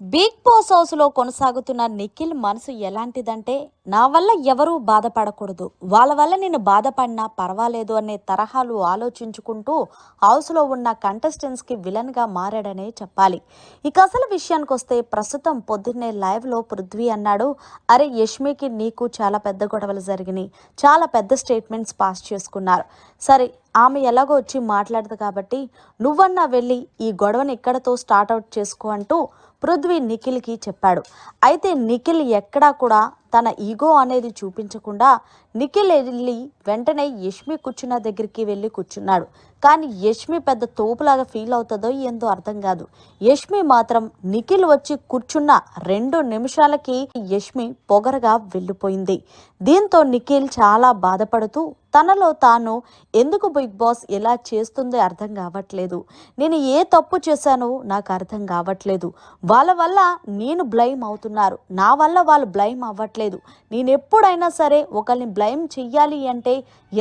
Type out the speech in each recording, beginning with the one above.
Big boss house లో కొనసాగుతున్న నిఖిల్ మనసు ఎలాంటిదంటే, నా వల్ల ఎవరూ బాధపడకూడదు, వాళ్ళ వల్ల నేను బాధపడినా పర్వాలేదు అనే తరహాలు ఆలోచించుకుంటూ హౌస్ లో ఉన్న కంటెస్టెంట్స్ కి విలన్ గా మారాడనే చెప్పాలి. ఇక అసలు విషయానికి వస్తే, ప్రస్తుతం పొద్దున్నే లైవ్ లో పృథ్వీ అన్నాడు, అరే యష్మికి నీకు చాలా పెద్ద గొడవలు జరిగినాయి, చాలా పెద్ద స్టేట్మెంట్స్ పాస్ చేసుకున్నారు. సరే, ఆమె ఎలాగో వచ్చి మాట్లాడదు కాబట్టి నువ్వన్నా వెళ్ళి ఈ గొడవని ఇక్కడతో స్టార్ట్ అవుట్ చేసుకో అంటూ పృథ్వీ నిఖిల్కి చెప్పాడు. అయితే నిఖిల్ ఎక్కడా కూడా తన ఈగో అనేది చూపించకుండా నిఖిల్ వెళ్ళి వెంటనే యష్మి కూర్చున్న దగ్గరికి వెళ్ళి కూర్చున్నాడు. కానీ యష్మి పెద్ద తోపులాగా ఫీల్ అవుతుందో ఏందో అర్థం కాదు. యష్మి మాత్రం నిఖిల్ వచ్చి కూర్చున్న 2 నిమిషాలకి యష్మి పొగరగా వెళ్ళిపోయింది. దీంతో నిఖిల్ చాలా బాధపడుతూ తనలో తాను, ఎందుకు బిగ్ బాస్ ఇలా చేస్తుందో అర్థం కావట్లేదు, నేను ఏ తప్పు చేశానో నాకు అర్థం కావట్లేదు, వాళ్ళ వల్ల నేను బ్లైమ్ అవుతున్నారు, నా వల్ల వాళ్ళు బ్లైమ్ అవ్వట్లేదు, నేను ఎప్పుడైనా సరే ఒకరిని బ్లైమ్ చెయ్యాలి అంటే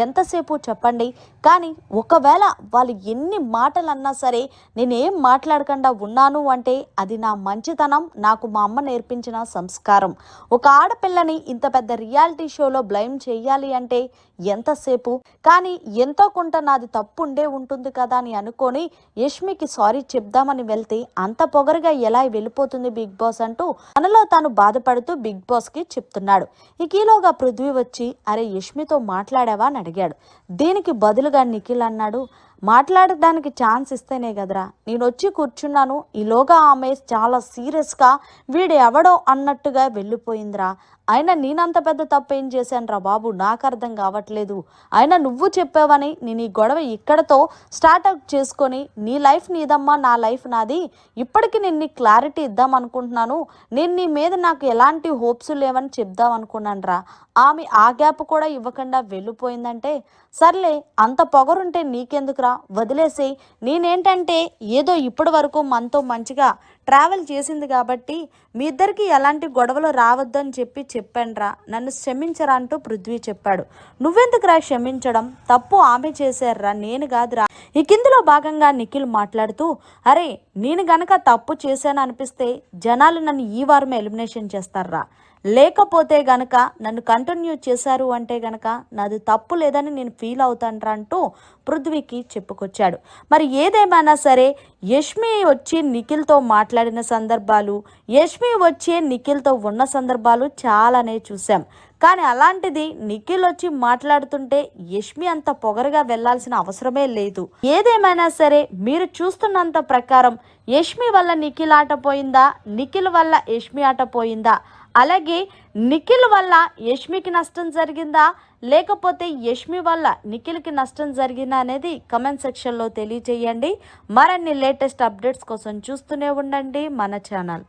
ఎంతసేపు చెప్పండి, కానీ ఒకవేళ వాళ్ళు ఎన్ని మాటలు అన్నా సరే నేనేం మాట్లాడకుండా ఉన్నాను అంటే అది నా మంచితనం, నాకు మా అమ్మ నేర్పించిన సంస్కారం. ఒక ఆడపిల్లని ఇంత పెద్ద రియాలిటీ షోలో బ్లైమ్ చేయాలి అంటే ఎంతసేపు, కానీ ఎంతో కొంత నాది తప్పు ఉండే ఉంటుంది కదా అని అనుకొని యష్మికి సారీ చెప్దామని వెళ్తే అంత పొగరుగా ఎలా వెళ్ళిపోతుంది బిగ్ బాస్ అంటూ తనలో తాను బాధపడుతూ బిగ్ బాస్ కి చెప్తున్నాడు. ఈ కీలోగా పృథ్వీ వచ్చి, అరే యష్మితో మాట్లాడావా అని అడిగాడు. దీనికి బదులుగా నిఖిల్ అన్నాడు, మాట్లాడడానికి ఛాన్స్ ఇస్తేనే కదరా నేను వచ్చి కూర్చున్నాను, ఈలోగా ఆమె చాలా సీరియస్గా వీడు ఎవడో అన్నట్టుగా వెళ్ళిపోయిందిరా, అయినా నేనంత పెద్ద తప్పేం చేశానురా బాబు, నాకు అర్థం కావట్లేదు, అయినా నువ్వు చెప్పావని నేను ఈ గొడవ ఇక్కడతో స్టార్ట్అప్ చేసుకొని నీ లైఫ్ నీదమ్మా, నా లైఫ్ నాది, ఇప్పటికి నేను నీ క్లారిటీ ఇద్దాం అనుకుంటున్నాను, నేను నీ మీద నాకు ఎలాంటి హోప్స్ లేవని చెప్దాం అనుకున్నాను రా, ఆమె ఆ గ్యాప్ కూడా ఇవ్వకుండా వెళ్ళిపోయిందంటే, సర్లే అంత పొగరుంటే నీకెందుకురా వదిలేసి, నేనేంటంటే ఏదో ఇప్పటి వరకు మనతో మంచిగా ట్రావెల్ చేసింది కాబట్టి మీ ఇద్దరికి ఎలాంటి గొడవలు రావద్దని చెప్పానురా, నన్ను క్షమించరా అంటూ పృథ్వీ చెప్పాడు. నువ్వెందుకురా క్షమించడం, తప్పు ఆమె చేశారా, నేను కాదురా. ఈ కిందలో భాగంగా నిఖిల్ మాట్లాడుతూ, అరే నేను గనక తప్పు చేశాను అనిపిస్తే జనాలు నన్ను ఈ వారమే ఎలిమినేషన్ చేస్తారా, లేకపోతే గనక నన్ను కంటిన్యూ చేశారు అంటే గనక నాది తప్పు లేదని నేను ఫీల్ అవుతానరా అంటూ పృథ్వీకి చెప్పుకొచ్చాడు. మరి ఏదేమైనా సరే యష్మి వచ్చి నిఖిల్తో మాట్లాడిన సందర్భాలు, యష్మి వచ్చి నిఖిల్తో ఉన్న సందర్భాలు చాలానే చూసాం. కానీ అలాంటిది నిఖిల్ వచ్చి మాట్లాడుతుంటే యష్మి అంత పొగరుగా వెళ్లాల్సిన అవసరమే లేదు. ఏదేమైనా సరే మీరు చూస్తున్నంత ప్రకారం యష్మి వల్ల నిఖిల్ ఆట పోయిందా, నిఖిల్ వల్ల యష్మి ఆట పోయిందా, అలాగే నిఖిల్ వల్ల యష్మికి నష్టం జరిగిందా, లేకపోతే యష్మి వల్ల నిఖిల్కి నష్టం జరిగిందా అనేది కమెంట్ సెక్షన్లో తెలియజేయండి. మరిన్ని లేటెస్ట్ అప్డేట్స్ కోసం చూస్తూనే ఉండండి మన ఛానల్.